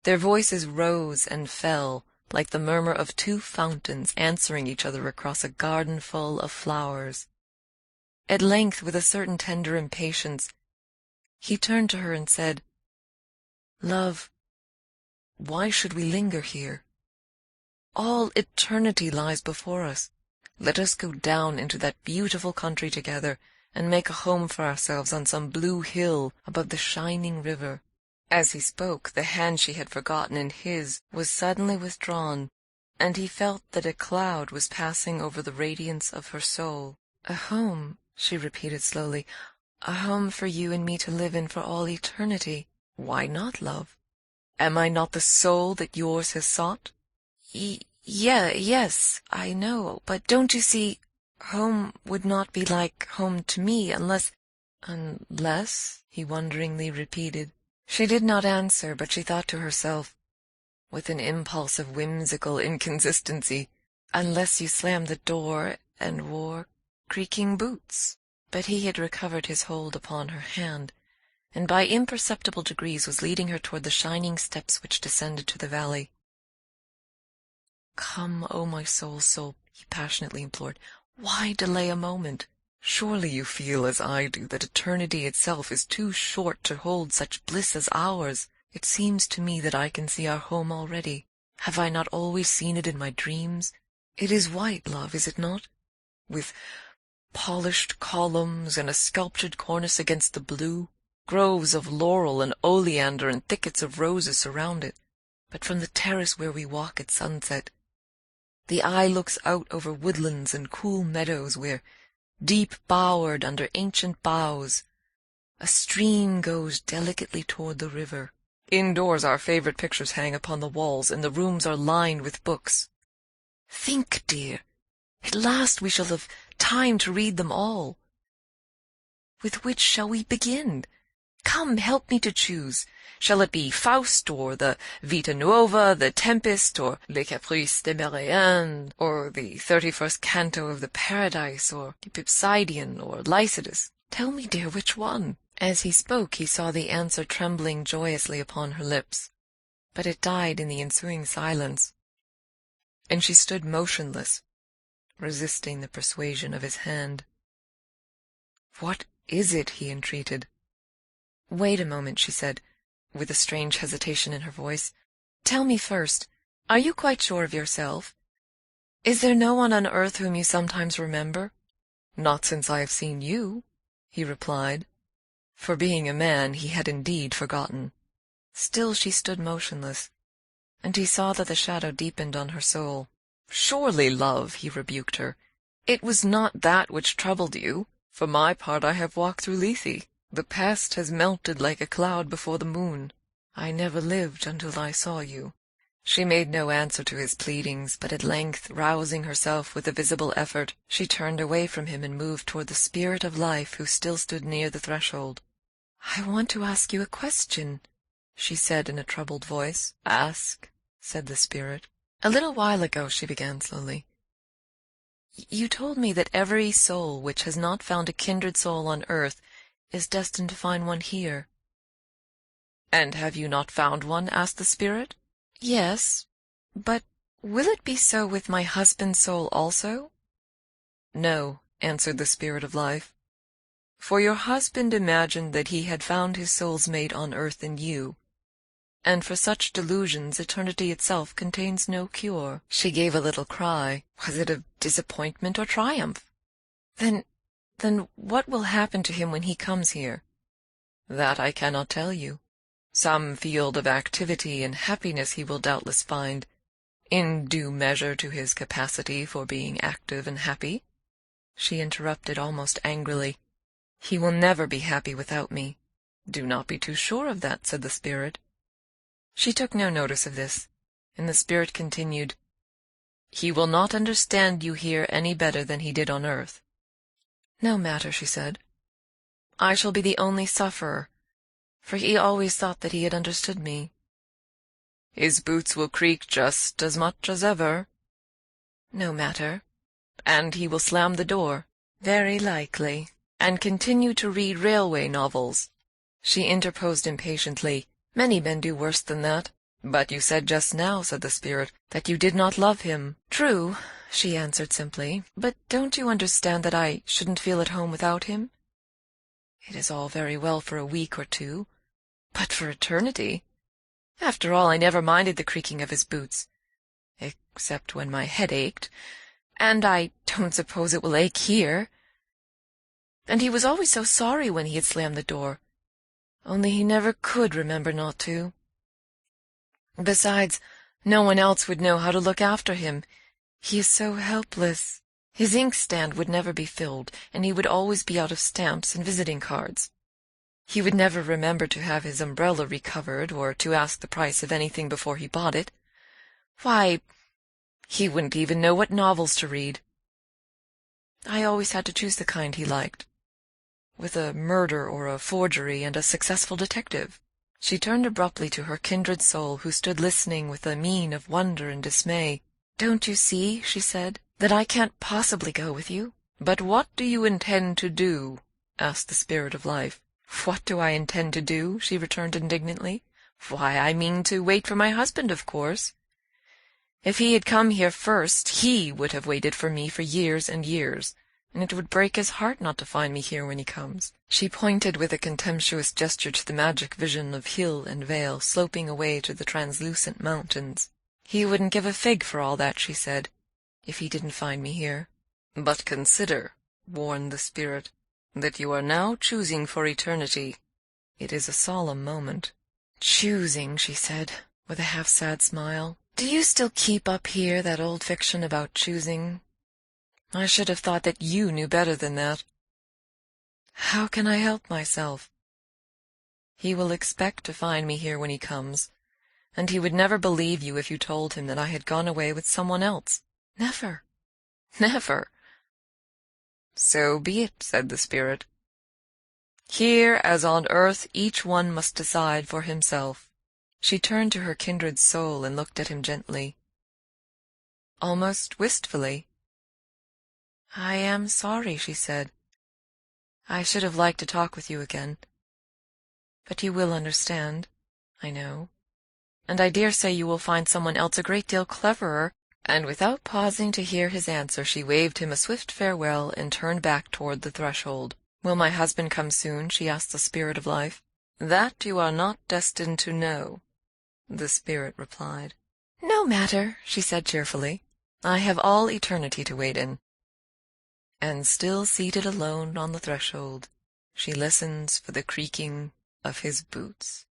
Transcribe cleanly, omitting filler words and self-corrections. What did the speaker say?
Their voices rose and fell, like the murmur of two fountains answering each other across a garden full of flowers. At length, with a certain tender impatience, he turned to her and said, "Love, why should we linger here? All eternity lies before us. Let us go down into that beautiful country together, and make a home for ourselves on some blue hill above the shining river." As he spoke, the hand she had forgotten in his was suddenly withdrawn, and he felt that a cloud was passing over the radiance of her soul. "A home," she repeated slowly, "a home for you and me to live in for all eternity. Why not, love? Am I not the soul that yours has sought?" Yes, I know, but don't you see, home would not be like home to me unless—" "Unless?" he wonderingly repeated. She did not answer, but she thought to herself, with an impulse of whimsical inconsistency, "Unless you slammed the door and wore creaking boots." But he had recovered his hold upon her hand, and by imperceptible degrees was leading her toward the shining steps which descended to the valley. "Come, O my soul's soul," he passionately implored. "Why delay a moment? Surely you feel, as I do, that eternity itself is too short to hold such bliss as ours. It seems to me that I can see our home already. Have I not always seen it in my dreams? It is white, love, is it not? With polished columns and a sculptured cornice against the blue. Groves of laurel and oleander and thickets of roses surround it. But from the terrace where we walk at sunset, the eye looks out over woodlands and cool meadows where, deep bowered under ancient boughs, a stream goes delicately toward the river. Indoors our favorite pictures hang upon the walls, and the rooms are lined with books. Think, dear, at last we shall have time to read them all. With which shall we begin? Come, help me to choose. Shall it be Faust, or the Vita Nuova, the Tempest, or Les Caprices de Marianne, or the 31st Canto of the Paradise, or the Pipsidian, or Lycidas? Tell me, dear, which one?" As he spoke, he saw the answer trembling joyously upon her lips, but it died in the ensuing silence, and she stood motionless, resisting the persuasion of his hand. "What is it?" he entreated. "Wait a moment," she said, with a strange hesitation in her voice. "Tell me first, are you quite sure of yourself? Is there no one on earth whom you sometimes remember?" "Not since I have seen you," he replied. For being a man, he had indeed forgotten. Still she stood motionless, and he saw that the shadow deepened on her soul. "Surely, love," he rebuked her, "it was not that which troubled you. For my part, I have walked through Lethe. The past has melted like a cloud before the moon. I never lived until I saw you." She made no answer to his pleadings, but at length, rousing herself with a visible effort, she turned away from him and moved toward the Spirit of Life, who still stood near the threshold. "I want to ask you a question," she said in a troubled voice. "Ask," said the Spirit. "A little while ago," she began slowly, "you told me that every soul which has not found a kindred soul on earth is destined to find one here." "And have you not found one?" asked the Spirit. "Yes, but will it be so with my husband's soul also?" "No," answered the Spirit of Life, "for your husband imagined that he had found his soul's mate on earth in you, and for such delusions eternity itself contains no cure." She gave a little cry. Was it of disappointment or triumph? Then what will happen to him when he comes here?" "That I cannot tell you. Some field of activity and happiness he will doubtless find, in due measure to his capacity for being active and happy." She interrupted almost angrily. "He will never be happy without me." "Do not be too sure of that," said the Spirit. She took no notice of this, and the Spirit continued, "He will not understand you here any better than he did on earth." "No matter," she said. "I shall be the only sufferer, for he always thought that he had understood me." "His boots will creak just as much as ever." "No matter." "And he will slam the door." "Very likely." "And continue to read railway novels." She interposed impatiently. "Many men do worse than that. "But you said just now," said the spirit, "that you did not love him." "True," she answered simply, "but don't you understand that I shouldn't feel at home without him? It is all very well for a week or two, but for eternity. After all, I never minded the creaking of his boots, except when my head ached, and I don't suppose it will ache here. And he was always so sorry when he had slammed the door, only he never could remember not to. Besides, no one else would know how to look after him. He is so helpless. His inkstand would never be filled, and he would always be out of stamps and visiting cards. He would never remember to have his umbrella recovered, or to ask the price of anything before he bought it. Why, he wouldn't even know what novels to read. I always had to choose the kind he liked, with a murder or a forgery and a successful detective." She turned abruptly to her kindred soul, who stood listening with a mien of wonder and dismay. "Don't you see," she said, "that I can't possibly go with you?" "But what do you intend to do?" asked the Spirit of Life. "What do I intend to do?" she returned indignantly. "Why, I mean to wait for my husband, of course. If he had come here first, he would have waited for me for years and years, and it would break his heart not to find me here when he comes." She pointed with a contemptuous gesture to the magic vision of hill and vale sloping away to the translucent mountains. "He wouldn't give a fig for all that," she said, "if he didn't find me here." "But consider," warned the spirit, "that you are now choosing for eternity. It is a solemn moment." "Choosing," she said, with a half-sad smile. "Do you still keep up here that old fiction about choosing? I should have thought that you knew better than that. How can I help myself? He will expect to find me here when he comes, and he would never believe you if you told him that I had gone away with someone else. Never, never." "So be it," said the spirit. "Here, as on earth, each one must decide for himself." She turned to her kindred soul and looked at him gently, almost wistfully. "I am sorry," she said. "I should have liked to talk with you again. But you will understand, I know, and I dare say you will find someone else a great deal cleverer." And without pausing to hear his answer, she waved him a swift farewell and turned back toward the threshold. "Will my husband come soon?" she asked the Spirit of Life. "That you are not destined to know," the spirit replied. "No matter," she said cheerfully. "I have all eternity to wait in." And still seated alone on the threshold, she listens for the creaking of his boots.